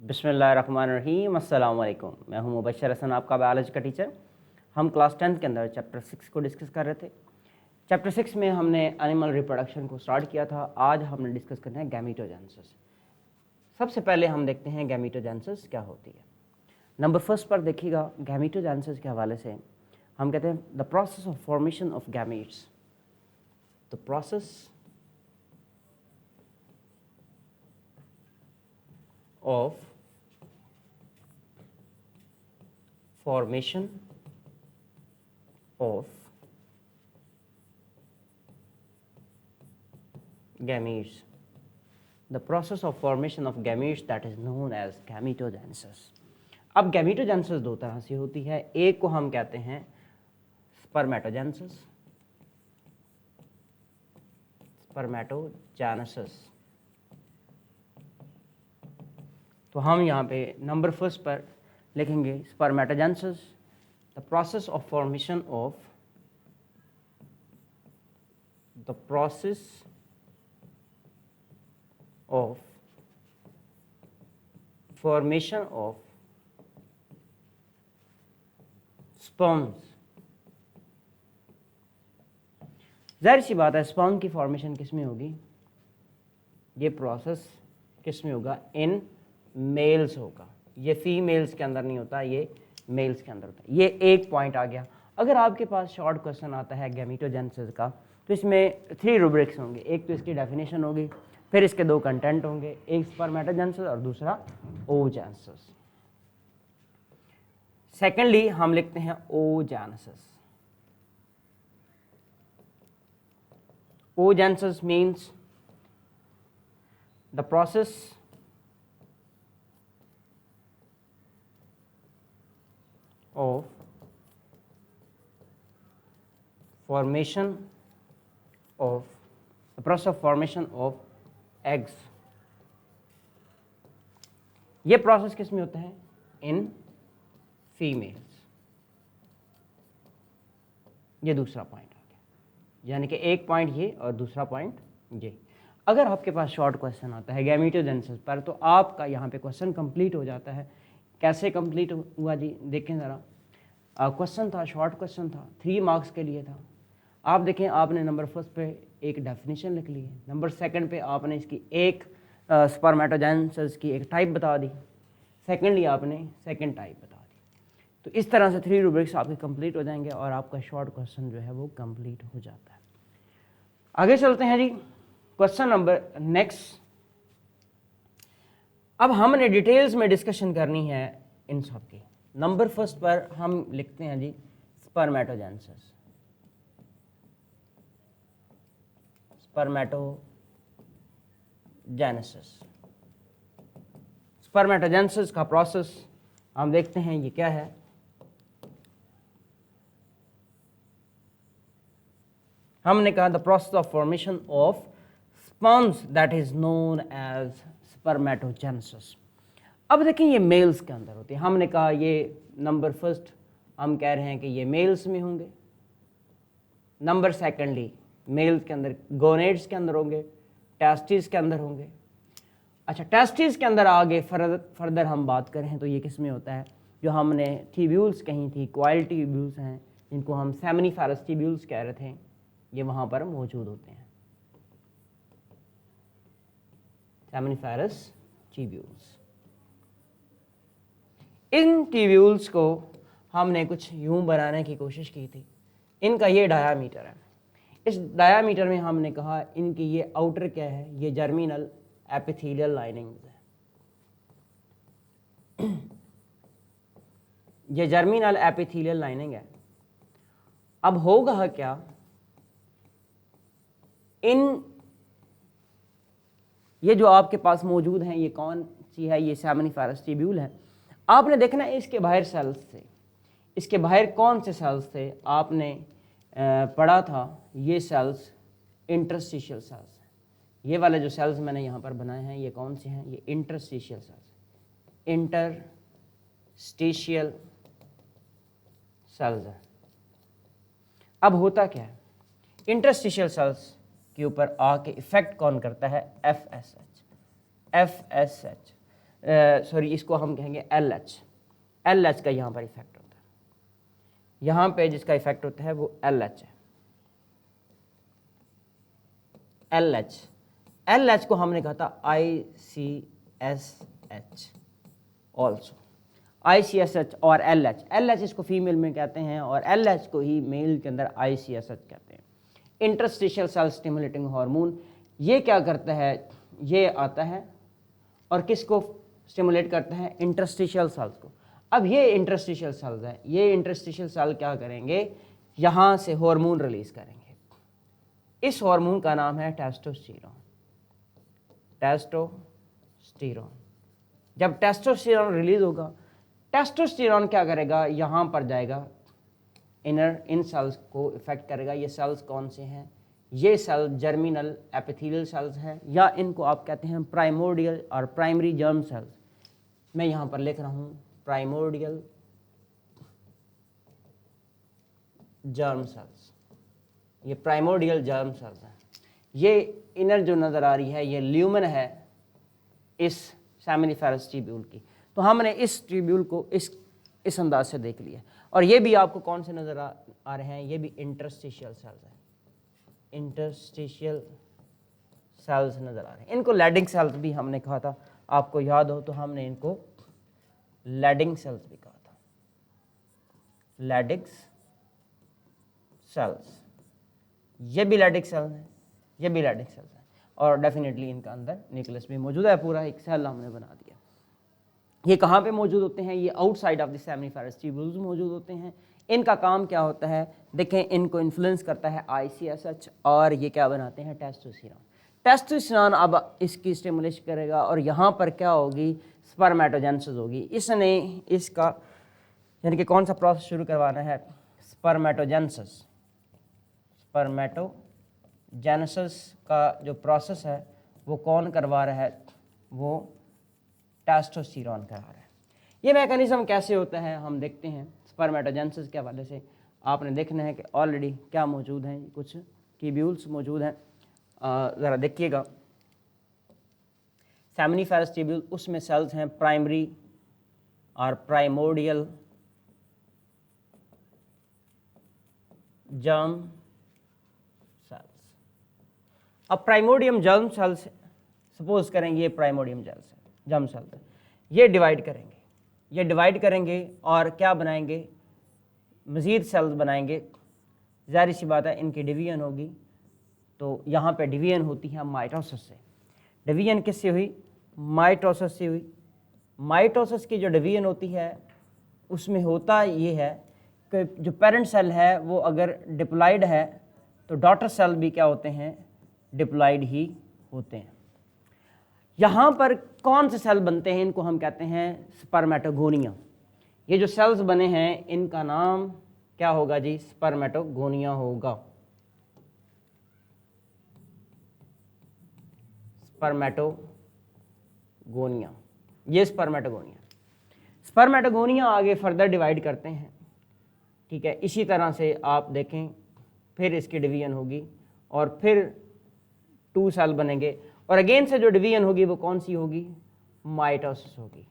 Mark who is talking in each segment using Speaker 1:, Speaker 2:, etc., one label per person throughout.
Speaker 1: बिस्मिल्लाहिर्रहमानिर्रहीम, अस्सलाम वालेकुम। मैं हूं मुबशर हसन, आपका बायोलॉजी का टीचर। हम क्लास 10th के अंदर चैप्टर 6 को डिस्कस कर रहे थे। चैप्टर 6 में हमने एनिमल रिप्रोडक्शन को स्टार्ट किया था। आज हमने डिस्कस करना है गैमीटोजेनेसिस। सबसे पहले हम देखते हैं गैमीटोजेनेसिस क्या होती है। नंबर फर्स्ट पर देखिएगा, गैमीटोजेनेसिस के हवाले से हम कहते हैं the process of formation of gametes. The process of formation of gametes. The process of formation of gametes that is known as gametogenesis. अब गैमीटोजेनेसिस दो तरह से होती है। एक को हम कहते हैं स्पर्मेटोजेनेसिस। स्पर्मेटोजेनेसिस तो हम यहाँ पे नंबर फर्स्ट पर लिखेंगे spermatogenesis, the process of formation of sperms. जाहिर सी बात है, स्पर्म की फॉर्मेशन किस में होगी? ये प्रोसेस किस में होगा? इन मेल्स होगा। ये फीमेल्स के अंदर नहीं होता, ये मेल्स के अंदर होता है। ये एक पॉइंट आ गया। अगर आपके पास शॉर्ट क्वेश्चन आता है गैमीटोजेनेसिस का, तो इसमें 3 रूब्रिक्स होंगे। एक तो इसकी डेफिनेशन होगी, फिर इसके 2 कंटेंट होंगे, एक स्पर्मेटोजेनेसिस और दूसरा oogenesis। सेकेंडली हम लिखते हैं oogenesis। oogenesis means the process of formation of the process of formation of eggs। ये प्रोसेस किस में होता है? In females. ये दूसरा पॉइंट आ गया, यानी कि एक पॉइंट ये और दूसरा पॉइंट ये। अगर आपके पास शॉर्ट क्वेश्चन आता है गैमीटोजेनेसिस पर, तो आपका यहाँ पे क्वेश्चन कंप्लीट हो जाता है। कैसे कंप्लीट हुआ जी? देखें ज़रा। क्वेश्चन था, शॉर्ट क्वेश्चन था, 3 मार्क्स के लिए था। आप देखें, आपने नंबर फर्स्ट पे एक डेफिनेशन लिख ली है, नंबर सेकंड पे आपने इसकी एक स्पर्मेटोजेनेसिस की एक टाइप बता दी, सेकेंडली आपने सेकंड टाइप बता दी। तो इस तरह से 3 रूब्रिक्स आपके कंप्लीट हो जाएंगे और आपका शॉर्ट क्वेश्चन जो है वो कंप्लीट हो जाता है। आगे चलते हैं जी, क्वेश्चन नंबर नेक्स्ट। अब हमने डिटेल्स में डिस्कशन करनी है इन सब की। नंबर फर्स्ट पर हम लिखते हैं जी स्पर्मेटोजेनेसिस। स्पर्मेटोजेनेसिस का प्रोसेस हम देखते हैं ये क्या है। हमने कहा the process of formation of sperms that is known as spermatogenesis. अब देखें, ये मेल्स के अंदर होती है। हमने कहा ये नंबर फर्स्ट हम कह रहे हैं कि ये मेल्स में होंगे। नंबर सेकेंडली मेल्स के अंदर गोनेड्स के अंदर होंगे, टेस्टिस के अंदर होंगे। अच्छा, टेस्टिस के अंदर आगे फर्दर हम बात करें तो ये किस में होता है? जो हमने ट्यूब्यूल्स कही थी, कॉइल ट्यूब्यूल्स हैं, जिनको हम सेमिनिफेरस ट्यूब्यूल्स कह रहे थे, ये वहाँ पर मौजूद होते हैं, सेमिनिफेरस ट्यूब्यूल्स। इन ट्यूब्यूल्स को हमने कुछ यूं बनाने की कोशिश की थी। इनका ये डायामीटर है। इस डायामीटर में हमने कहा इनकी ये आउटर क्या है? ये जर्मिनल एपिथेलियल लाइनिंग्स है। ये जर्मिनल एपिथेलियल लाइनिंग है। अब होगा क्या? ये जो आपके पास मौजूद हैं, ये कौन सी है? ये सेमिनिफेरस ट्यूब्यूल है। आपने देखना है इसके बाहर सेल्स थे। इसके बाहर कौन से सेल्स थे? आपने पढ़ा था ये सेल्स इंटरस्टिशियल सेल्स हैं। ये वाले जो सेल्स मैंने यहाँ पर बनाए हैं, ये कौन से हैं? ये इंटरस्टिशियल सेल्स, इंटरस्टिशियल सेल्स हैं। अब होता क्या है? इंटरस्टिशियल सेल्स के ऊपर आके इफेक्ट कौन करता है? FSH। सॉरी इसको हम कहेंगे एल एच का यहाँ पर इफेक्ट होता है, यहाँ पे जिसका इफेक्ट होता है वो एल एच है। एल एच को हमने कहा था ICSH ऑल्सो, ICSH और एल एच इसको फीमेल में कहते हैं और एल एच को ही मेल के अंदर ICSH कहते हैं। इंटरस्टिशियल सेल स्टिमुलेटिंग हार्मोन, ये क्या करता है, ये आता है और किसको स्टिमुलेट करता है, इंटरस्टिशियल सेल्स को। अब ये इंटरस्टिशियल सेल्स है, ये इंटरस्टिशियल सेल क्या करेंगे, यहाँ से हार्मोन रिलीज करेंगे। इस हार्मोन का नाम है टेस्टोस्टेरोन। जब टेस्टोस्टेरोन रिलीज होगा, टेस्टोस्टेरोन क्या करेगा, यहाँ पर जाएगा, इन सेल्स को इफेक्ट करेगा। ये सेल्स कौन से हैं, ये सेल जर्मिनल एपिथेलियल सेल्स हैं, या इनको आप कहते हैं प्राइमोर्डियल और प्राइमरी जर्म सेल्स। मैं यहाँ पर लिख रहा हूँ प्राइमोर्डियल जर्म सेल्स, ये प्राइमोर्डियल जर्म सेल्स हैं। ये इनर जो नज़र आ रही है ये ल्यूमन है इस सेमिनिफेरस ट्यूब्यूल की। तो हमने इस ट्यूब्यूल को इस अंदाज से देख लिया। और ये भी आपको कौन से नज़र आ रहे हैं, ये भी इंटरस्टिशियल सेल्स हैं, इंटरस्टिशियल सेल्स नज़र आ रहे हैं। इनको लैडिंग सेल्स भी हमने कहा था, आपको याद हो तो हमने इनको लैडिंग सेल्स भी कहा था, लैडिंग सेल्स। ये भी लैडिंग सेल्स हैं, ये भी लैडिंग सेल्स हैं, और डेफिनेटली इनका अंदर न्यूक्लियस भी मौजूद है, पूरा एक सेल हमने बना दिया। ये कहाँ पे मौजूद होते हैं, ये outside of the seminiferous tubules मौजूद होते हैं। इनका काम क्या होता है, देखें, इनको इन्फ्लुएंस करता है ICSH और ये क्या बनाते हैं, टेस्टोस्टेरोन। टेस्टोस्टेरोन अब इसकी स्टिमुलेशन करेगा और यहाँ पर क्या होगी, स्पर्मेटोजेनेसिस होगी। इसने इसका यानी कि कौन सा प्रोसेस शुरू करवाना है, स्पर्मेटोजेनेसिस। स्पर्मेटोजेनेसिस का जो प्रोसेस है वो कौन करवा रहा है, वो टेस्टोस्टेरोन करा रहा है। ये मैकेनिज्म कैसे होता है हम देखते हैं। स्पर्मेटोजेनेसिस के हवाले से आपने देखना है कि ऑलरेडी क्या मौजूद हैं, कुछ ट्यूब्यूल्स मौजूद हैं, ज़रा देखिएगा। सेमिनिफेरस ट्यूब्यूल, उसमें सेल्स हैं प्राइमरी और प्राइमोर्डियल जर्म सेल्स। अब प्राइमोर्डियम जर्म सेल्स सपोज करेंगे, ये प्राइमोर्डियम जर्म सेल्स है, ये डिवाइड करेंगे और क्या बनाएंगे, मज़ीद सेल्स बनाएंगे। ज़ाहिर सी बात है इनकी डिवीजन होगी, तो यहाँ पे डिवीजन होती है माइटोसिस से। डिवीजन किससे हुई, माइटोसिस से हुई। माइटोसिस की जो डिवीजन होती है उसमें होता ये है कि जो पेरेंट सेल है वो अगर डिप्लॉइड है तो डॉटर सेल भी क्या होते हैं, डिप्लॉइड ही होते हैं। यहाँ पर कौन से सेल बनते हैं, इनको हम कहते हैं स्पर्मेटोगोनिया। ये जो सेल्स बने हैं इनका नाम क्या होगा जी, स्पर्मेटोगोनिया होगा। स्पर्मेटोगोनिया, ये स्पर्मेटोगोनिया आगे फर्दर डिवाइड करते हैं, ठीक है। इसी तरह से आप देखें, फिर इसकी डिवीजन होगी और फिर 2 सेल बनेंगे और अगेन से जो डिवीजन होगी वो कौन सी होगी, माइटोसिस होगी।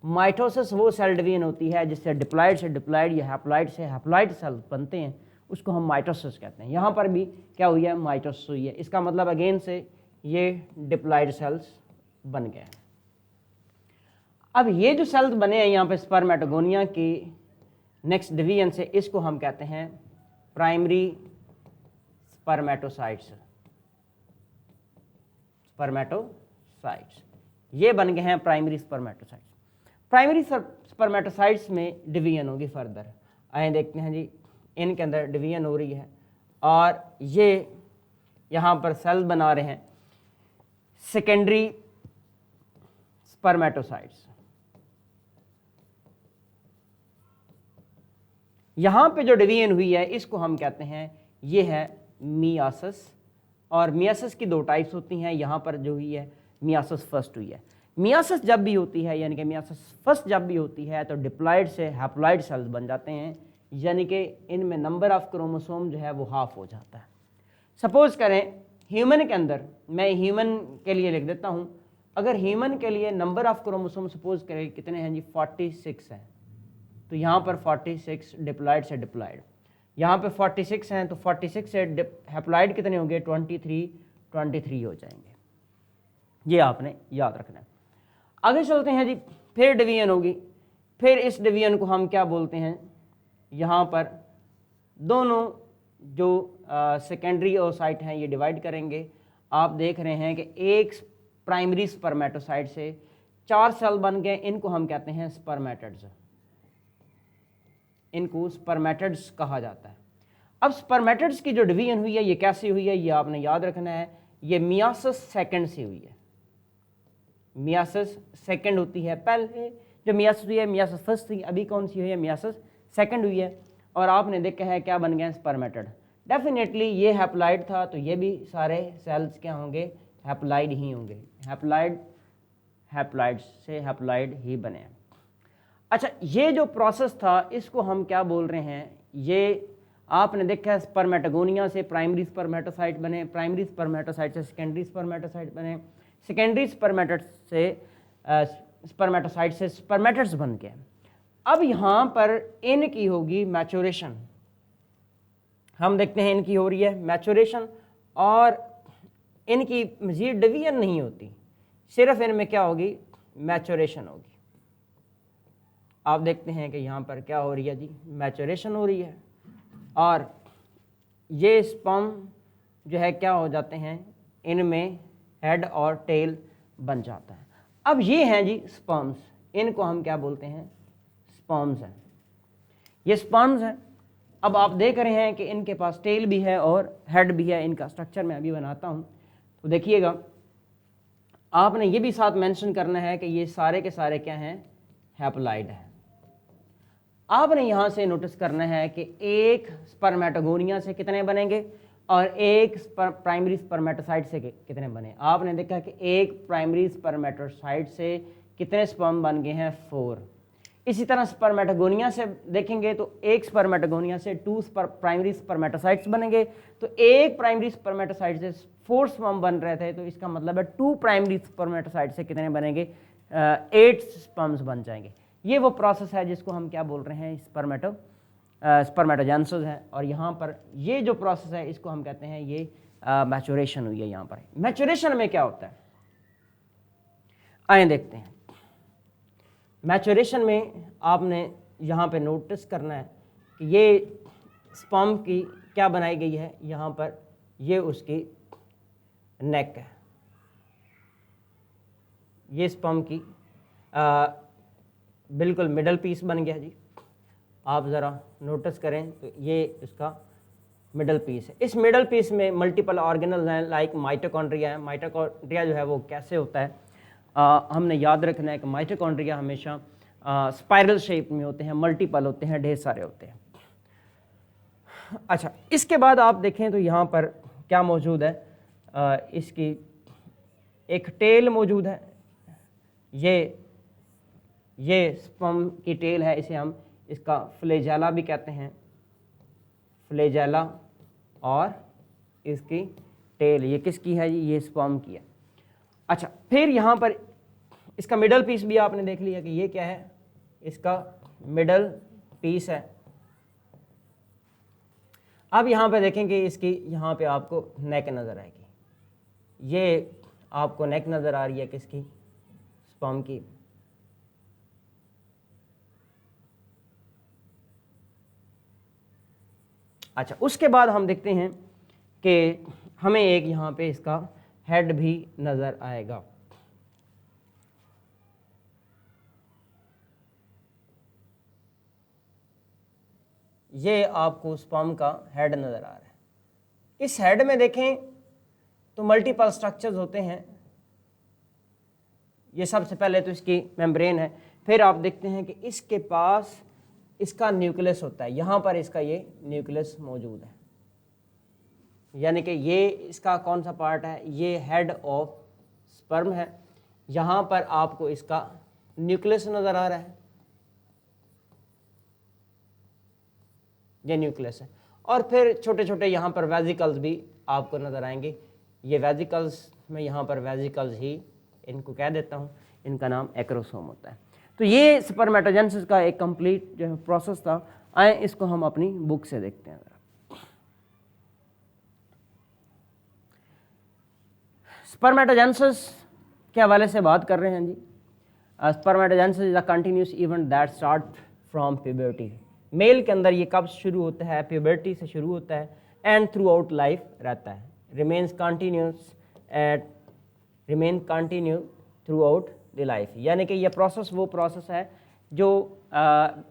Speaker 1: माइटोसिस वो सेल डिवीजन होती है जिससे डिप्लॉइड से डिप्लॉइड या हैप्लॉइड से हैप्लॉइड सेल बनते हैं, उसको हम माइटोसिस कहते हैं। यहाँ पर भी क्या हुई है, माइटोसिस हुई है। इसका मतलब अगेन से ये डिप्लॉइड सेल्स बन गए हैं। अब ये जो सेल्स बने हैं यहाँ पे स्पर्मेटोगोनिया की नेक्स्ट डिवीजन से, इसको हम कहते हैं प्राइमरी स्पर्मेटोसाइट्स। ये बन गए हैं प्राइमरी स्पर्मेटोसाइट्स। प्राइमरी स्पर्मेटोसाइट्स में डिवीजन होगी फर्दर। आए देखते हैं जी, इनके अंदर डिवीजन हो रही है और ये यहाँ पर सेल बना रहे हैं सेकेंडरी स्पर्मेटोसाइट्स। यहाँ पे जो डिवीजन हुई है इसको हम कहते हैं, ये है मियासिस। और मियासिस की 2 टाइप्स होती हैं। यहाँ पर जो हुई है मियासिस फर्स्ट हुई है। मियासिस जब भी होती है, यानी कि मियासिस फर्स्ट जब भी होती है तो डिप्लॉइड से हैप्लॉइड सेल्स बन जाते हैं, यानी कि इनमें नंबर ऑफ क्रोमोसोम जो है वो हाफ हो जाता है। सपोज करें ह्यूमन के अंदर, मैं ह्यूमन के लिए लिख देता हूँ, अगर ह्यूमन के लिए नंबर ऑफ क्रोमोसोम सपोज करें कितने हैं जी 46 हैं, तो यहाँ पर 46 डिप्लॉयड से डिप्लॉयड, यहाँ पे 46 हैं तो 46 से हैप्लॉयड कितने होंगे 23 हो जाएंगे। ये आपने याद रखना है। आगे चलते हैं जी, फिर डिवीजन होगी। फिर इस डिवीजन को हम क्या बोलते हैं, यहाँ पर दोनों जो सेकेंडरी ओसाइट हैं ये डिवाइड करेंगे। आप देख रहे हैं कि एक प्राइमरी स्पर्मेटोसाइट से 4 सेल बन गए, इनको हम कहते हैं स्पर्मेटिड्स, इनको स्पर्मेटिड्स कहा जाता है। अब स्पर्मेटिड्स की जो डिवीजन हुई है ये कैसे हुई है, ये आपने याद रखना है। ये मियासिस सेकंड से हुई है। मियासिस सेकंड होती है, पहले जो मियासिस हुई है मियासिस फर्स्ट थी, अभी कौन सी हुई है मियासिस सेकंड हुई है। और आपने देखा है क्या बन गए स्पर्मेटिड। डेफिनेटली ये हैप्लॉइड था तो ये भी सारे सेल्स क्या होंगे, हैप्लॉइड ही होंगे। हैप्लॉइड से हैप्लॉइड ही बने। अच्छा, ये जो प्रोसेस था इसको हम क्या बोल रहे हैं, ये आपने देखा है स्पर्मेटोगोनिया से प्राइमरी स्पर्मेटोसाइट बने, प्राइमरी स्पर्मेटोसाइट से सेकेंडरी स्पर्मेटोसाइट बने, सेकेंडरी स्पर्मेटोसाइट से स्पर्मेटिड्स बन गए। अब यहाँ पर इनकी होगी मैचुरेशन, हम देखते हैं इनकी हो रही है मैचुरेशन, और इनकी मजीद डिवीजन नहीं होती, सिर्फ इनमें क्या होगी मैचुरेशन होगी। आप देखते हैं कि यहाँ पर क्या हो रही है जी, मैचुरेशन हो रही है, और ये स्पर्म जो है क्या हो जाते हैं, इनमें हेड और टेल बन जाता है। अब ये हैं जी स्पर्म्स, इनको हम क्या बोलते हैं, स्पर्म्स हैं। ये स्पर्म्स हैं। अब आप देख रहे हैं कि इनके पास टेल भी है और हेड भी है। इनका स्ट्रक्चर मैं अभी बनाता हूँ, तो देखिएगा आपने ये भी साथ मेंशन करना है कि ये सारे के सारे क्या हैं, हैप्लॉइड है। आपने यहाँ से नोटिस करना है कि एक स्पर्मेटोगोनिया से कितने बनेंगे और एक प्राइमरी स्पर्मेटोसाइट से कितने बने। आपने देखा कि एक प्राइमरी स्पर्मेटोसाइट से कितने स्पर्म बन गए हैं, 4। इसी तरह स्पर्मेटोगोनिया से देखेंगे तो एक स्पर्मेटोगोनिया से 2 प्राइमरी स्पर्मेटोसाइट्स बनेंगे, तो एक प्राइमरी स्पर्मेटोसाइट से 4 स्पर्म बन रहे थे, तो इसका मतलब है 2 प्राइमरी स्पर्मेटोसाइट से कितने बनेंगे, 8 स्पर्म्स बन जाएंगे। ये वो प्रोसेस है जिसको हम क्या बोल रहे हैं, स्पर्मेटोजेनेसिस है। और यहाँ पर ये जो प्रोसेस है इसको हम कहते हैं ये मैचुरेशन हुई है। यहाँ पर मैचुरेशन में क्या होता है, आइए देखते हैं। मैचुरेशन में आपने यहाँ पे नोटिस करना है कि ये स्पर्म की क्या बनाई गई है, यहाँ पर ये उसकी नेक है, ये स्पर्म की बिल्कुल मिडल पीस बन गया जी। आप ज़रा नोटिस करें तो ये इसका मिडल पीस है। इस मिडल पीस में मल्टीपल ऑर्गेनल्स हैं, लाइक माइटोकॉन्ड्रिया है। माइटोकॉन्ड्रिया जो है वो कैसे होता है, हमने याद रखना है कि माइटोकॉन्ड्रिया हमेशा स्पाइरल शेप में होते हैं, मल्टीपल होते हैं, ढेर सारे होते हैं। अच्छा, इसके बाद आप देखें तो यहाँ पर क्या मौजूद है, इसकी एक टेल मौजूद है। ये स्पर्म की टेल है, इसे हम इसका फ्लैजेला भी कहते हैं, फ्लैजेला। और इसकी टेल ये किसकी है जी, ये स्पर्म की है। अच्छा, फिर यहाँ पर इसका मिडल पीस भी आपने देख लिया कि ये क्या है, इसका मिडल पीस है। अब यहाँ पे देखेंगे इसकी यहाँ पे आपको नेक नज़र आएगी, ये आपको नेक नज़र आ रही है किसकी, स्पर्म की। अच्छा, उसके बाद हम देखते हैं कि हमें एक यहाँ पे इसका हेड भी नज़र आएगा। ये आपको स्पर्म का हेड नज़र आ रहा है। इस हेड में देखें तो मल्टीपल स्ट्रक्चर्स होते हैं। ये सबसे पहले तो इसकी मेम्ब्रेन है, फिर आप देखते हैं कि इसके पास इसका न्यूक्लियस होता है। यहाँ पर इसका ये न्यूक्लियस मौजूद है, यानी कि ये इसका कौन सा पार्ट है, ये हेड ऑफ स्पर्म है। यहाँ पर आपको इसका न्यूक्लियस नज़र आ रहा है, ये न्यूक्लियस है। और फिर छोटे छोटे यहाँ पर वेजिकल्स भी आपको नज़र आएंगे। ये वेजिकल्स में यहाँ पर वेजिकल्स ही इनको कह देता हूँ, इनका नाम एक्रोसोम होता है। तो ये स्पर्मेटोजेनेसिस का एक कंप्लीट जो है प्रोसेस था। आए इसको हम अपनी बुक से देखते हैं। स्पर्मेटोजेनेसिस के हवाले से बात कर रहे हैं जी। Spermatogenesis is a continuous event that start from puberty. Male के अंदर ये कब शुरू होता है? प्यूबर्टी से शुरू होता है एंड थ्रू आउट लाइफ रहता है, remains continue through out the life. यानी कि ये प्रोसेस वो प्रोसेस है जो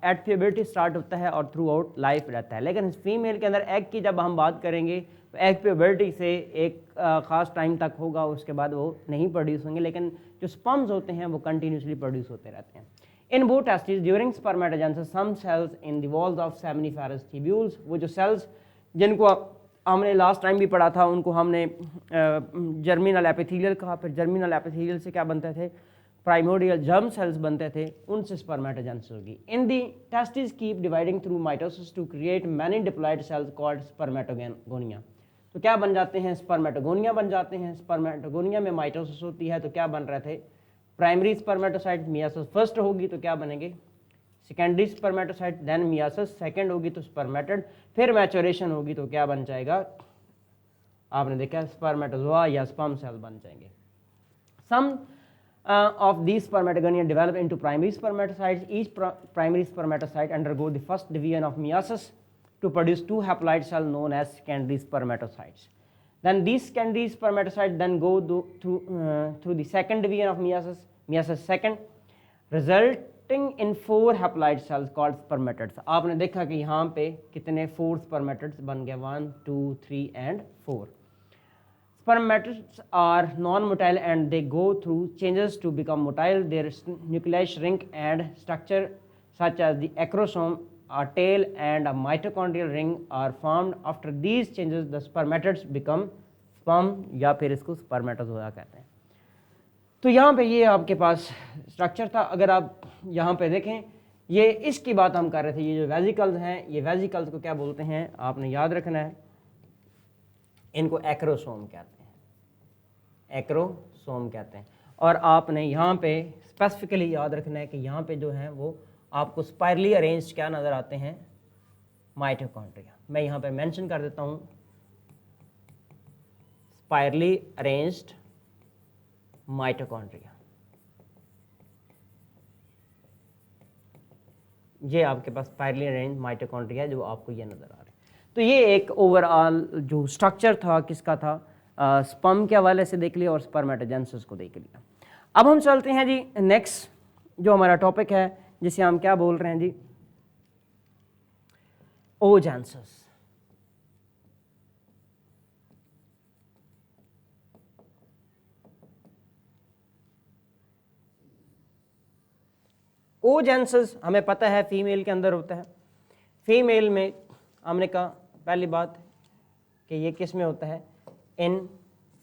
Speaker 1: एट प्यूबर्टी स्टार्ट होता है और थ्रू आउट लाइफ रहता है। लेकिन फीमेल के अंदर एग की जब हम बात करेंगे तो एग प्यूबर्टी से एक ख़ास टाइम तक होगा, उसके बाद वो नहीं प्रोड्यूस होंगे, लेकिन जो स्पर्म्स होते हैं वो कंटिन्यूसली प्रोड्यूस होते रहते हैं। In both testis during spermatogenesis some cells in the walls of seminiferous tubules, वो जो सेल्स जिनको हमने लास्ट टाइम भी पढ़ा था, उनको हमने जर्मिनल एपिथेलियल कहा। फिर जर्मिनल एपिथेलियल से क्या बनते थे? प्राइमोर्डियल जर्म सेल्स बनते थे, उनसे स्पर्मेटोजेनेसिस होगी। In the testis keep dividing through mitosis to create many diploid cells called spermatogonia. तो क्या बन जाते हैं? स्पर्मेटोगोनिया बन जाते हैं। स्पर्मेटोगोनिया में माइटोसिस होती है, तो क्या बन रहे थे? Primary spermatocyte. मियासिस फर्स्ट होगी तो क्या बनेंगे? Secondary spermatocyte. Then meiosis second होगी तो स्पर्मेटेड। फिर मैचुरेशन होगी तो क्या बन जाएगा? आपने देखा स्पर्मेटोजोआ या स्पर्म सेल बन जाएंगे। सम of these spermatogonia develop into primary spermatocytes. Each primary spermatocyte undergo the first division of meiosis to produce two haploid cells known as secondary spermatocytes. Then these secondary spermatocytes then go through the second division of meiosis second, resulting in four haploid cells called spermatids. आपने देखा कि यहाँ पे कितने 4 spermatids बन गए, 1, 2, 3 and 4. Spermatids are non-motile and they go through changes to become motile. Their nuclei shrink and structure such as the acrosome, a tail and a mitochondrial ring are formed. After these changes the spermatids become sperm या फिर इसको spermatozoa कहते हैं। तो यहाँ पे ये आपके पास स्ट्रक्चर था। अगर आप यहाँ पे देखें, ये इसकी बात हम कर रहे थे। ये जो वेजिकल्स हैं, ये वेजिकल्स को क्या बोलते हैं? आपने याद रखना है, इनको एक्रोसोम कहते हैं, एक्रोसोम कहते हैं। और आपने यहाँ पे स्पेसिफिकली याद रखना है कि यहाँ पे जो हैं वो आपको स्पाइरली अरेंज्ड क्या नज़र आते हैं? माइटोकॉन्ड्रिया। मैं यहाँ पे मेंशन कर देता हूँ, स्पाइरली अरेंज्ड माइटोकॉन्ड्रिया। ये आपके पास स्पाइरली अरेंज्ड माइटोकॉन्ड्रिया जो आपको ये नज़र आ रहा है। तो ये एक ओवरऑल जो स्ट्रक्चर था किसका था? स्पर्म के हवाले से देख लिया और स्पर्मेटोजेनेसिस को देख लिया। अब हम चलते हैं जी नेक्स्ट जो हमारा टॉपिक है, जिसे हम क्या बोल रहे हैं जी? ओजेनेसिस। ओजेनेसिस हमें पता है फीमेल के अंदर होता है। फीमेल में हमने कहा पहली बात कि ये किस में होता है? In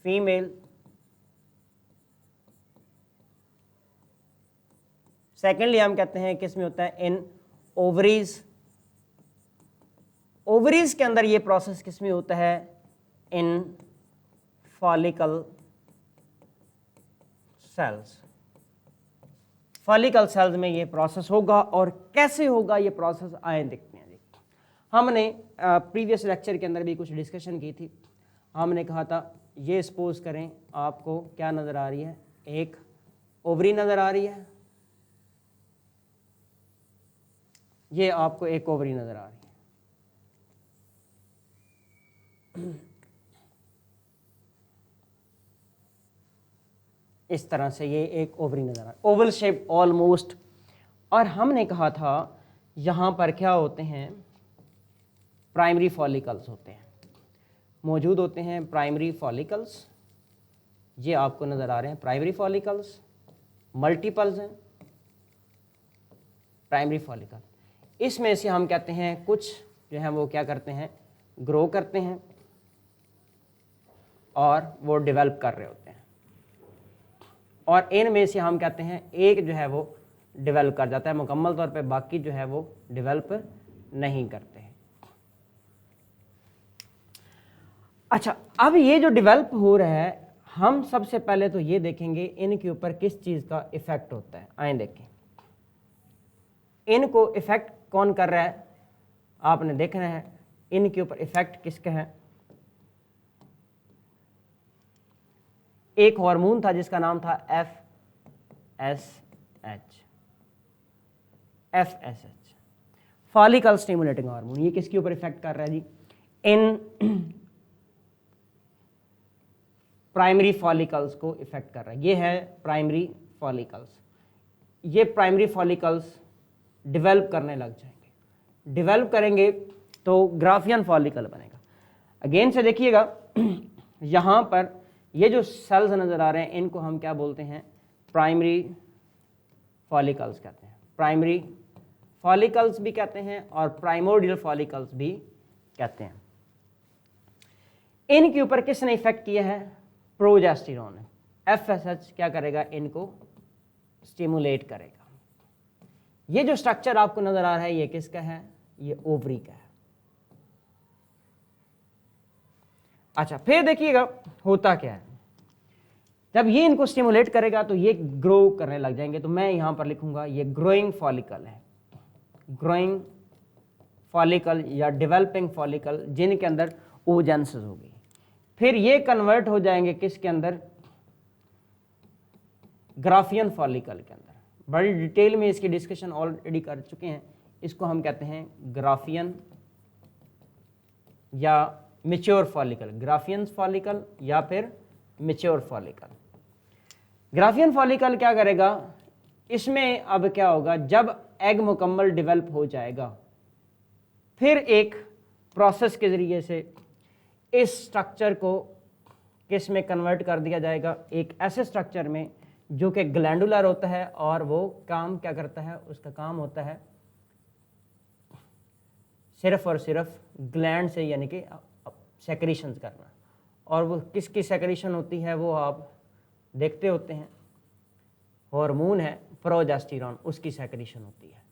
Speaker 1: female. सेकेंडली हम कहते हैं किस में होता है? इन ओवरीज। ओवरीज के अंदर ये प्रोसेस किस में होता है? इन फॉलिकल सेल्स। फॉलिकल सेल्स में ये प्रोसेस होगा। और कैसे होगा ये प्रोसेस, आए देखते हैं जी। हमने प्रीवियस लेक्चर के अंदर भी कुछ डिस्कशन की थी। हमने कहा था ये सपोज करें आपको क्या नज़र आ रही है? एक ओवरी नज़र आ रही है, ये आपको एक ओवरी नज़र आ रही है। इस तरह से ये एक ओवरी नज़र आ रही है, ओवल शेप ऑलमोस्ट। और हमने कहा था यहाँ पर क्या होते हैं? प्राइमरी फॉलिकल्स होते हैं, मौजूद होते हैं प्राइमरी फॉलिकल्स। ये आपको नज़र आ रहे हैं प्राइमरी फॉलिकल्स, मल्टीपल्स हैं प्राइमरी फॉलिकल। इसमें से हम कहते हैं कुछ जो है वो क्या करते हैं? ग्रो करते हैं और वो डेवलप कर रहे होते हैं। और इनमें से हम कहते हैं एक जो है वो डेवलप कर जाता है मुकम्मल तौर पे, बाकी जो है वो डेवलप नहीं करते हैं। अच्छा, अब ये जो डेवलप हो रहा है, हम सबसे पहले तो ये देखेंगे इनके ऊपर किस चीज़ का इफेक्ट होता है। आए देखें इनको इफेक्ट कौन कर रहा है, आपने देखना है इनके ऊपर इफेक्ट किसका है। एक हार्मोन था जिसका नाम था FSH, फॉलिकल स्टिमुलेटिंग हार्मोन। ये किसके ऊपर इफेक्ट कर रहा है जी, इन प्राइमरी फॉलिकल्स को इफेक्ट कर रहा है। ये है प्राइमरी फॉलिकल्स। ये प्राइमरी फॉलिकल्स डेवलप करने लग जाएंगे, डेवलप करेंगे तो ग्राफियन फॉलिकल बनेगा। अगेन से देखिएगा यहाँ पर ये जो सेल्स नज़र आ रहे हैं इनको हम क्या बोलते हैं, प्राइमरी फॉलिकल्स कहते हैं। प्राइमरी फॉलिकल्स भी कहते हैं और प्राइमोर्डियल फॉलिकल्स भी कहते हैं। इनके ऊपर किसने इफेक्ट किया है, प्रोजेस्टेरोन ने। FSH क्या करेगा, इनको स्टिमुलेट करेगा। ये जो स्ट्रक्चर आपको नजर आ रहा है ये किसका है, ये ओवरी का है। अच्छा फिर देखिएगा होता क्या है, जब ये इनको स्टिमुलेट करेगा तो ये ग्रो करने लग जाएंगे। तो मैं यहां पर लिखूंगा ये ग्रोइंग फॉलिकल है, ग्रोइंग फॉलिकल या डेवलपिंग फॉलिकल, जिनके अंदर ओजेनेसिस होगी। फिर ये कन्वर्ट हो जाएंगे किसके अंदर, ग्राफियन फॉलिकल के अंदर। बड़ी डिटेल में इसकी डिस्कशन ऑलरेडी कर चुके हैं। इसको हम कहते हैं ग्राफियन या मैच्योर फॉलिकल, ग्राफियन फॉलिकल या फिर मैच्योर फॉलिकल। ग्राफियन फॉलिकल क्या करेगा, इसमें अब क्या होगा, जब एग मुकम्मल डेवलप हो जाएगा फिर एक प्रोसेस के ज़रिए से इस स्ट्रक्चर को किस में कन्वर्ट कर दिया जाएगा, एक ऐसे स्ट्रक्चर में जो कि ग्लैंडुलर होता है। और वो काम क्या करता है, उसका काम होता है सिर्फ और सिर्फ ग्लैंड से यानी कि सेक्रीशन करना। और वो किसकी सेक्रीशन होती है वो आप देखते होते हैं, हार्मोन है प्रोजेस्टेरोन, उसकी सेक्रीशन होती है।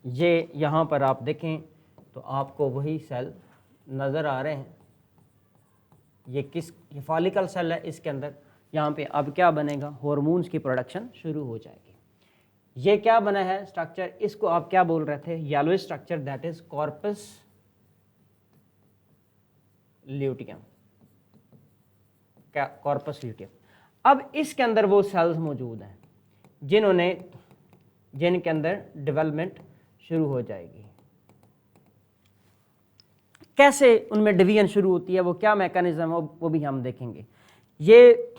Speaker 1: ये यहाँ पर आप देखें तो आपको वही सेल नज़र आ रहे हैं। ये फॉलिकल सेल है, इसके अंदर यहाँ पे अब क्या बनेगा, हार्मोन्स की प्रोडक्शन शुरू हो जाएगी। ये क्या बना है स्ट्रक्चर, इसको आप क्या बोल रहे थे, yellow structure, that is corpus luteum, क्या कॉर्पस ल्यूटियम। अब इसके अंदर वो सेल्स मौजूद हैं जिनके अंदर डेवलपमेंट शुरू हो जाएगी। कैसे उनमें डिवीजन शुरू होती है, वो क्या मैकेनिज्म है, वो भी हम देखेंगे। ये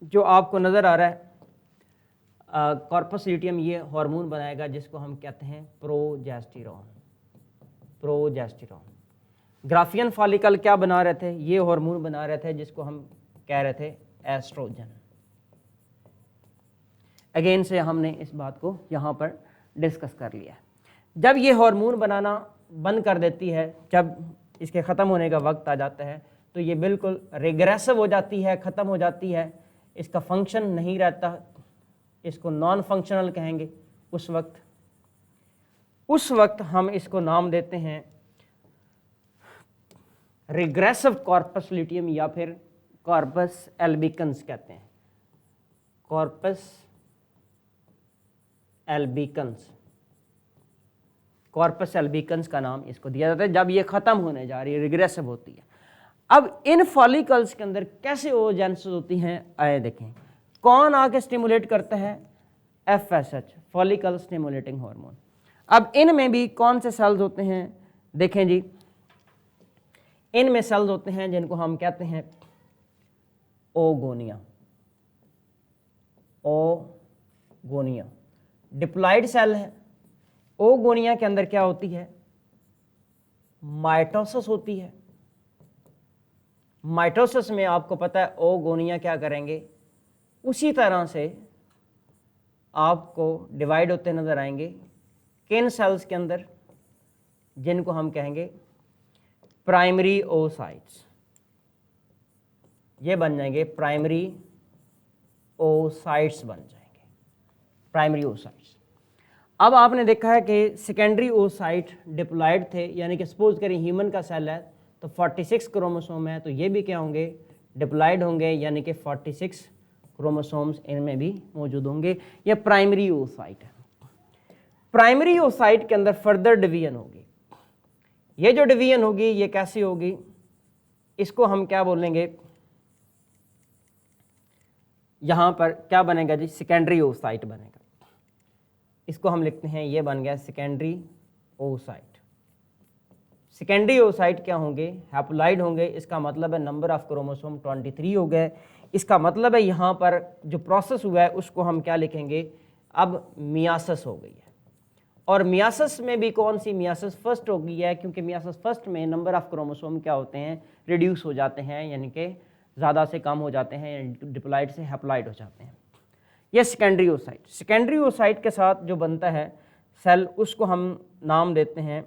Speaker 1: जो आपको नज़र आ रहा है कॉर्पस ल्यूटियम, ये हार्मोन बनाएगा जिसको हम कहते हैं प्रोजेस्टेरोन। प्रोजेस्टेरोन। ग्राफियन फॉलिकल क्या बना रहे थे, ये हार्मोन बना रहे थे जिसको हम कह रहे थे एस्ट्रोजन। अगेन से हमने इस बात को यहाँ पर डिस्कस कर लिया है। जब ये हार्मोन बनाना बंद कर देती है, जब इसके ख़त्म होने का वक्त आ जाता है, तो ये बिल्कुल रिग्रेसिव हो जाती है, ख़त्म हो जाती है, इसका फंक्शन नहीं रहता, इसको नॉन फंक्शनल कहेंगे। उस वक्त हम इसको नाम देते हैं रिग्रेसिव कॉर्पस ल्यूटियम या फिर कॉर्पस एल्बिकन्स कहते हैं। कॉर्पस एल्बिकन्स, कॉर्पस एल्बिकन्स का नाम इसको दिया जाता है जब ये ख़त्म होने जा रही है, रिग्रेसिव होती है। अब इन फॉलिकल्स के अंदर कैसे ओजेनेसिस होती हैं, आए देखें। कौन आके स्टिमुलेट करता है, FSH, फॉलिकल स्टिमुलेटिंग हार्मोन। अब इनमें भी कौन से सेल्स होते हैं, देखें जी, इनमें सेल्स होते हैं जिनको हम कहते हैं ओगोनिया। ओगोनिया डिप्लॉइड सेल है। ओगोनिया के अंदर क्या होती है, माइटोसिस होती है। माइटोसिस में आपको पता है ओगोनिया क्या करेंगे, उसी तरह से आपको डिवाइड होते नजर आएंगे किन सेल्स के अंदर, जिनको हम कहेंगे प्राइमरी ओसाइट्स। ये बन जाएंगे प्राइमरी ओसाइट्स बन जाएंगे, प्राइमरी ओसाइट्स। अब आपने देखा है कि सेकेंडरी ओसाइट डिप्लॉइड थे, यानी कि सपोज करें ह्यूमन का सेल है तो 46 क्रोमोसोम है, तो ये भी क्या होंगे, डिप्लॉयड होंगे, यानी कि 46 क्रोमोसोम्स इनमें भी मौजूद होंगे। ये प्राइमरी oocyte है। प्राइमरी oocyte के अंदर फर्दर डिवीजन होगी। ये जो डिवीजन होगी ये कैसी होगी, इसको हम क्या बोलेंगे, यहां पर क्या बनेगा जी, सेकेंडरी oocyte बनेगा। इसको हम लिखते हैं, ये बन गया सेकेंडरी oocyte। सेकेंडरी oocyte क्या होंगे, हैप्लॉइड होंगे। इसका मतलब है नंबर ऑफ क्रोमोसोम 23 हो गए। इसका मतलब है यहाँ पर जो प्रोसेस हुआ है उसको हम क्या लिखेंगे, अब मियासिस हो गई है। और मियासिस में भी कौन सी, मियासिस फर्स्ट हो गई है, क्योंकि मियासिस फर्स्ट में नंबर ऑफ क्रोमोसोम क्या होते हैं, रिड्यूस हो जाते हैं, यानी कि ज़्यादा से कम हो जाते हैं, डिप्लॉइड से हैप्लॉइड हो जाते हैं। ये सेकेंडरी oocyte। सेकेंडरी oocyte के साथ जो बनता है सेल, उसको हम नाम देते हैं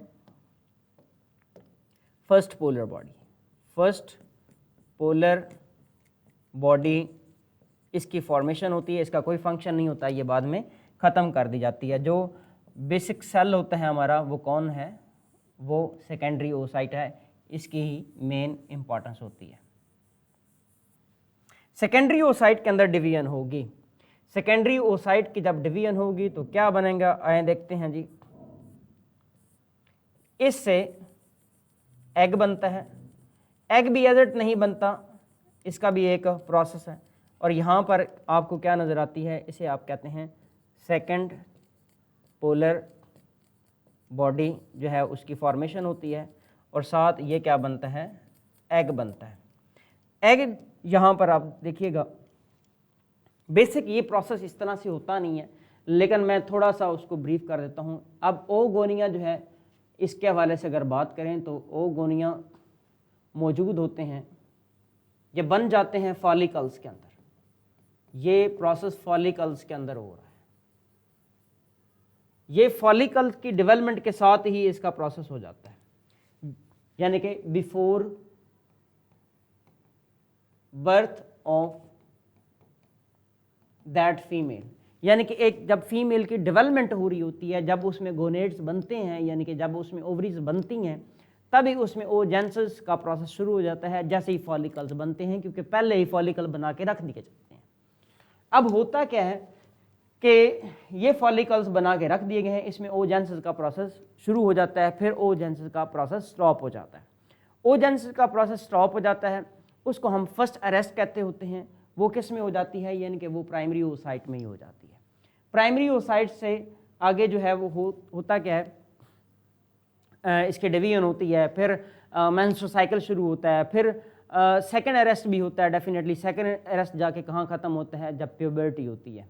Speaker 1: first polar body. First polar body इसकी फॉर्मेशन होती है, इसका कोई फंक्शन नहीं होता, ये बाद में ख़त्म कर दी जाती है। जो बेसिक सेल होता है हमारा वो कौन है, वो सेकेंडरी oocyte है, इसकी ही मेन इंपॉर्टेंस होती है। सेकेंडरी oocyte के अंदर डिवीजन होगी। सेकेंडरी oocyte की जब डिवीजन होगी तो क्या बनेगा, आए देखते हैं जी। इससे एग बनता है। एग भी एज इट नहीं बनता, इसका भी एक प्रोसेस है। और यहाँ पर आपको क्या नज़र आती है, इसे आप कहते हैं सेकंड पोलर बॉडी जो है उसकी फॉर्मेशन होती है। और साथ ये क्या बनता है, एग बनता है। एग यहाँ पर आप देखिएगा, बेसिक ये प्रोसेस इस तरह से होता नहीं है, लेकिन मैं थोड़ा सा उसको ब्रीफ कर देता हूँ। अब ओगोनिया जो है, इसके हवाले से अगर बात करें तो ओगोनिया मौजूद होते हैं, ये बन जाते हैं फॉलिकल्स के अंदर। ये प्रोसेस फॉलिकल्स के अंदर हो रहा है। ये फॉलिकल्स की डेवलपमेंट के साथ ही इसका प्रोसेस हो जाता है, यानी कि before birth of that female, यानी कि एक जब फीमेल की डेवलपमेंट हो रही होती है, जब उसमें गोनेड्स बनते हैं, यानी कि जब उसमें ओवरीज बनती हैं, तभी उसमें ओजेंसिस का प्रोसेस शुरू हो जाता है, जैसे ही फॉलिकल्स बनते हैं, क्योंकि पहले ही फॉलिकल बना के रख दिए जाते हैं। अब होता क्या है कि ये फॉलिकल्स बना के रख दिए गए हैं, इसमें ओजेंसिस का प्रोसेस शुरू हो जाता है, फिर ओजेंसिस का प्रोसेस स्टॉप हो जाता है। ओजेंसिस का प्रोसेस स्टॉप हो जाता है, उसको हम फर्स्ट अरेस्ट कहते होते हैं। वो किस में हो जाती है, यानी कि वो प्राइमरी oocyte में ही हो जाती है। प्राइमरी oocyte से आगे जो है वो होता क्या है, इसके डिवीजन होती है, फिर मेंस्ट्रुअल साइकिल शुरू होता है, फिर सेकंड अरेस्ट भी होता है। डेफिनेटली सेकंड अरेस्ट जाके कहाँ ख़त्म होता है, जब प्यूबर्टी होती है।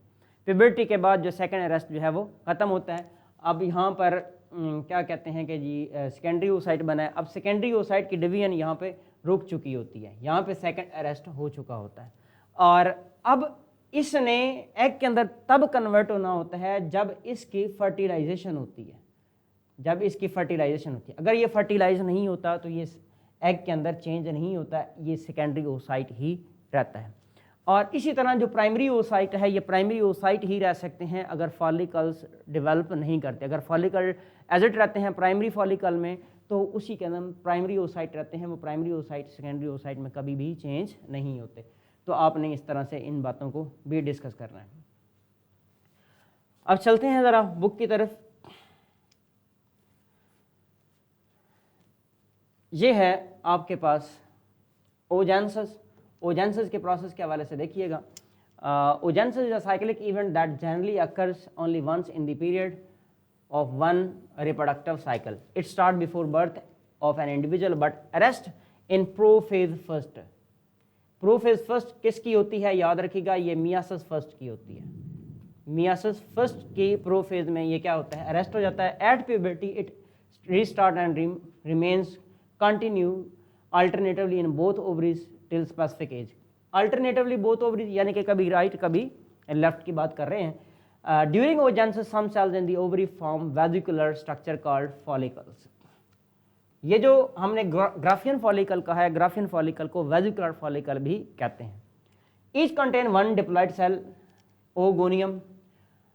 Speaker 1: प्यूबर्टी के बाद जो सेकंड अरेस्ट जो है वो ख़त्म होता है। अब यहाँ पर क्या कहते हैं कि जी सेकेंडरी oocyte बना है। अब सेकेंडरी oocyte की डिवीजन यहाँ पे रुक चुकी होती है, यहाँ पे सेकंड अरेस्ट हो चुका होता है। और अब इसने एग के अंदर तब कन्वर्ट होना होता है जब इसकी फर्टिलाइजेशन होती है। जब इसकी फर्टिलाइजेशन होती है, अगर ये फर्टिलाइज नहीं होता तो ये एग के अंदर चेंज नहीं होता, ये सेकेंडरी oocyte ही रहता है। और इसी तरह जो प्राइमरी oocyte है, ये प्राइमरी oocyte ही रह सकते हैं अगर फॉलिकल्स डेवलप नहीं करते। अगर फॉलिकल एज इट रहते हैं प्राइमरी फॉलिकल में, तो उसी के अंदर प्राइमरी oocyte रहते हैं। वो प्राइमरी oocyte सेकेंडरी oocyte में कभी भी चेंज नहीं होते। तो आपने इस तरह से इन बातों को भी डिस्कस करना है। अब चलते हैं ज़रा बुक की तरफ। ये है आपके पास ओजेंसिस। ओजेंसिस के प्रोसेस के हवाले से देखिएगा। Oogenesis is a cyclic event that generally occurs only once in the period of one reproductive cycle. It starts before birth of an individual but arrest in prophase first. Prophase first किसकी होती है, याद रखिएगा, ये myiasis first की होती है। Myiasis first की प्रोफेज में ये क्या होता है, अरेस्ट हो जाता है। At puberty it restart and remains continue alternatively in both ovaries till specific age. Alternatively both ovaries यानी कि कभी राइट कभी लेफ्ट की बात कर रहे हैं। During oogenesis, some cells in the ovary form vesicular structure called follicles. ये जो हमने ग्राफियन फॉलिकल कहा है, ग्राफियन फॉलिकल को वेजिकुलर फॉलिकल भी कहते हैं। Each contain one diploid cell, oogonium,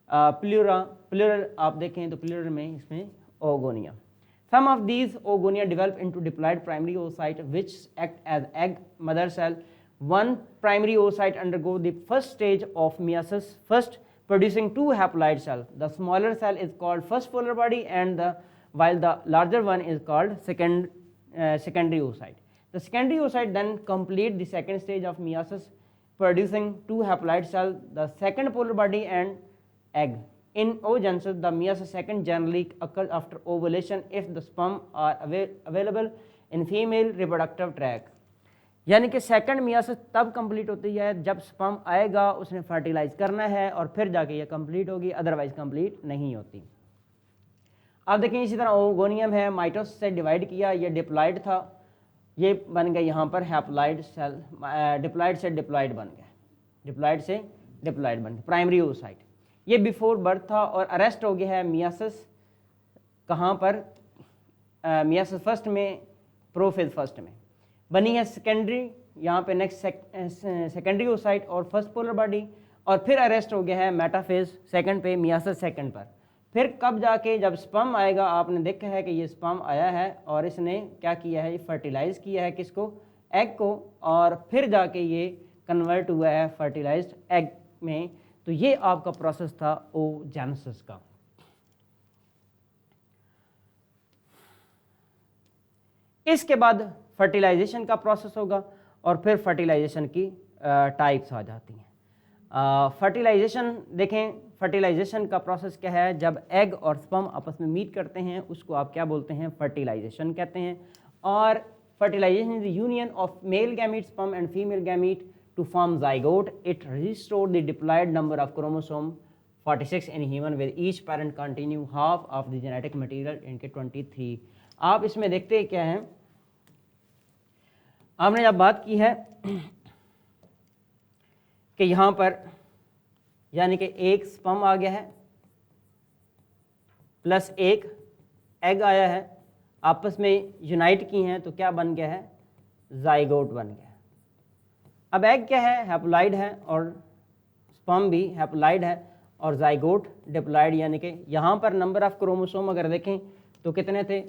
Speaker 1: plural आप देखें तो प्लूरल में इसमें oogonium. Some of these oogonia develop into diploid primary oocyte which act as egg mother cell. One primary oocyte undergo the first stage of meiosis, first producing two haploid cells. The smaller cell is called first polar body, and while the larger one is called secondary oocyte. The secondary oocyte then complete the second stage of meiosis, producing two haploid cells, the second polar body and egg. In oogenesis, the meiosis second generally occurs after ovulation if the sperm are available in female reproductive tract. यानी कि second myiasis तब complete होती है जब sperm आएगा, उसने fertilise करना है और फिर जाके ये कंप्लीट होगी, अदरवाइज कंप्लीट नहीं होती। अब देखिए इसी तरह ओगोनियम है, माइटोसिस से डिवाइड किया, ये डिप्लॉइड था, ये बन गया यहाँ पर हैप्लॉइड सेल, डिप्लॉइड से डिप्लॉइड बन गया, डिप्लॉइड से डिप्लॉइड बन गया, प्राइमरी oocyte। ये बिफोर बर्थ था और अरेस्ट हो गया है मियासिस, कहाँ पर, मियासिस फर्स्ट में, प्रोफेज फर्स्ट में बनी है सेकेंडरी, यहाँ पे नेक्स्ट सेकेंडरी oocyte और फर्स्ट पोलर बॉडी, और फिर अरेस्ट हो गया है मेटाफेज सेकंड पे, मियासिस सेकंड पर। फिर कब जाके जब स्पर्म आएगा, आपने देखा है कि ये स्पर्म आया है और इसने क्या किया है, ये फर्टिलाइज किया है किसको, एग को, और फिर जाके ये कन्वर्ट हुआ है फर्टिलाइज्ड एग में। तो ये आपका प्रोसेस था oogenesis का। इसके बाद फर्टिलाइजेशन का प्रोसेस होगा और फिर फर्टिलाइजेशन की टाइप्स आ जाती हैं। फर्टिलाइजेशन देखें, फर्टिलाइजेशन का प्रोसेस क्या है, जब एग और स्पर्म आपस में मीट करते हैं उसको आप क्या बोलते हैं, फर्टिलाइजेशन कहते हैं। और fertilisation is the union of male gamete sperm and female gamete to form zygote. It restores the diploid number of chromosome 46 in human with each parent continue half of the genetic material इनके 23। आप इसमें देखते हैं क्या है, आपने जब बात की है कि यहाँ पर यानी कि एक स्पर्म आ गया है प्लस एक एग आया है, आपस में यूनाइट की हैं तो क्या बन गया है, जाइगोट बन गया। अब एग क्या है, हैप्लॉइड है, और स्पर्म भी हैप्लॉइड है, और जाइगोट डिप्लॉइड, यानी कि यहाँ पर नंबर ऑफ क्रोमोसोम अगर देखें तो कितने थे,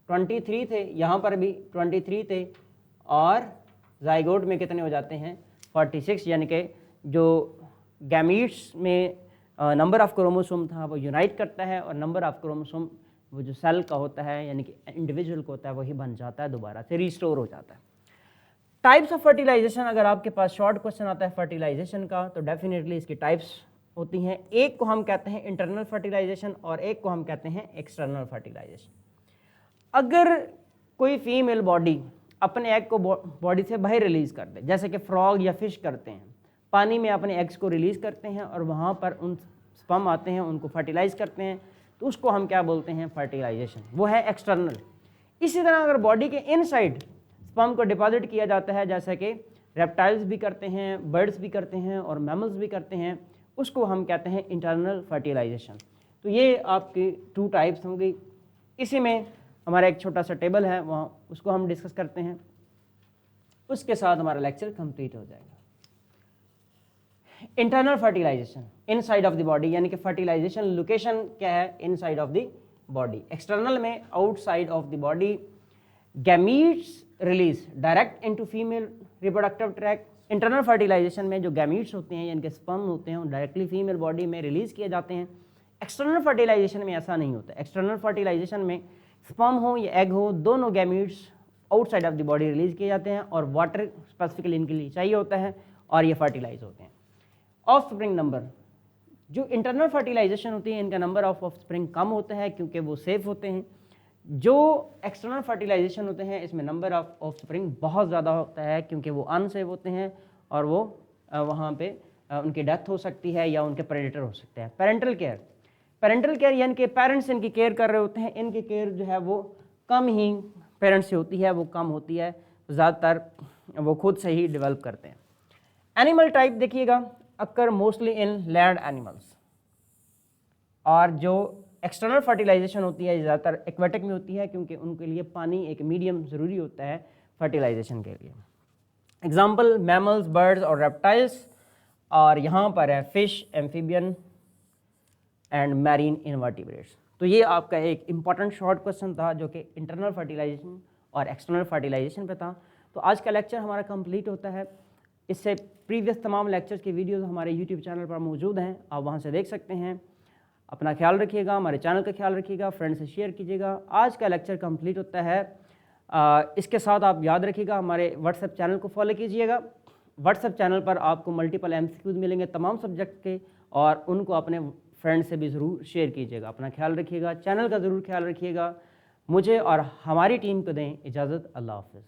Speaker 1: 23 थे, यहाँ पर भी 23 थे, और जाइगोट में कितने हो जाते हैं, 46, यानी कि जो गैमीट्स में नंबर ऑफ क्रोमोसोम था वो यूनाइट करता है, और नंबर ऑफ क्रोमोसोम वो जो सेल का होता है यानी कि इंडिविजुअल का होता है वही बन जाता है, दोबारा से रिस्टोर हो जाता है। टाइप्स ऑफ फर्टिलाइजेशन, अगर आपके पास शॉर्ट क्वेश्चन आता है फर्टिलाइजेशन का तो डेफिनेटली इसकी टाइप्स होती हैं। एक को हम कहते हैं इंटरनल फर्टिलाइजेशन और एक को हम कहते हैं एक्सटर्नल फर्टिलाइजेशन। अगर कोई फीमेल बॉडी अपने एग को बॉडी से बाहर रिलीज कर दे, जैसे कि फ्रॉग या फिश करते हैं, पानी में अपने एग्स को रिलीज करते हैं और वहाँ पर उन स्पर्म आते हैं, उनको फर्टिलाइज करते हैं, तो उसको हम क्या बोलते हैं, फर्टिलाइजेशन, वो है एक्सटर्नल। इसी तरह अगर बॉडी के इनसाइड स्पर्म को डिपॉजिट किया जाता है, जैसे कि रेप्टाइल्स भी करते हैं, बर्ड्स भी करते हैं और मैमल्स भी करते हैं, उसको हम कहते हैं इंटरनल फर्टिलाइजेशन। तो ये आपकी 2 टाइप्स होंगी। इसी में हमारा एक छोटा सा टेबल है, वहाँ उसको हम डिस्कस करते हैं, उसके साथ हमारा लेक्चर कंप्लीट हो जाएगा। Internal fertilization inside of the body, यानी कि फर्टिलाइजेशन लोकेशन क्या है, inside of the body. External में outside of the body, gametes release direct into female reproductive tract. Internal fertilization में जो गैमीट्स होते हैं यानी कि स्पर्म होते हैं वो डायरेक्टली फीमेल बॉडी में रिलीज किए जाते हैं। एक्सटर्नल फर्टिलाइजेशन में ऐसा नहीं होता। एक्सटर्नल फर्टिलाइजेशन में स्पर्म हो या एग हो, दोनों gametes outside of the body release किए जाते हैं और वाटर स्पेसिफिकली इनके लिए चाहिए होता है और ये फर्टिलाइज होते हैं। ऑफस्प्रिंग नंबर, जो इंटरनल फर्टिलाइजेशन होती है इनका नंबर ऑफ ऑफस्प्रिंग कम होता है क्योंकि वो सेफ होते हैं। जो एक्सटर्नल फर्टिलाइजेशन होते हैं इसमें नंबर ऑफ ऑफस्प्रिंग बहुत ज़्यादा होता है क्योंकि वो अनसेफ होते हैं और वो वहाँ पे उनकी डेथ हो सकती है या उनके प्रेडेटर हो सकते हैं। पेरेंटल केयर, पेरेंटल केयर यानी कि पेरेंट्स इनकी केयर कर रहे होते हैं, इनकी केयर जो है वो कम ही पेरेंट्स से होती है, वो कम होती है, ज़्यादातर वो खुद से ही डेवलप करते हैं। एनिमल टाइप देखिएगा, occur mostly in land animals, और जो एक्सटर्नल फर्टिलाइजेशन होती है ज़्यादातर एक्वेटिक में होती है क्योंकि उनके लिए पानी एक मीडियम ज़रूरी होता है फर्टिलाइजेशन के लिए। एग्जाम्पल मैमल्स, बर्ड्स और रेप्टाइल्स, और यहाँ पर है fish, amphibian and marine invertebrates. तो ये आपका एक इम्पॉर्टेंट शॉर्ट क्वेश्चन था जो कि इंटरनल फर्टिलाइजेशन और एक्सटर्नल फर्टिलाइजेशन पे था। तो आज का लेक्चर हमारा कंप्लीट होता है। इससे प्रीवियस तमाम लेक्चर्स की वीडियोस हमारे यूट्यूब चैनल पर मौजूद हैं, आप वहाँ से देख सकते हैं। अपना ख्याल रखिएगा, हमारे चैनल का ख्याल रखिएगा, फ्रेंड से शेयर कीजिएगा। आज का लेक्चर कंप्लीट होता है। इसके साथ आप याद रखिएगा हमारे व्हाट्सएप चैनल को फॉलो कीजिएगा। व्हाट्सएप चैनल पर आपको मल्टीपल MCQs मिलेंगे तमाम सब्जेक्ट के, और उनको अपने फ्रेंड से भी ज़रूर शेयर कीजिएगा। अपना ख्याल रखिएगा, चैनल का ज़रूर ख्याल रखिएगा। मुझे और हमारी टीम को दें इजाज़त। अल्लाह हाफ़िज़।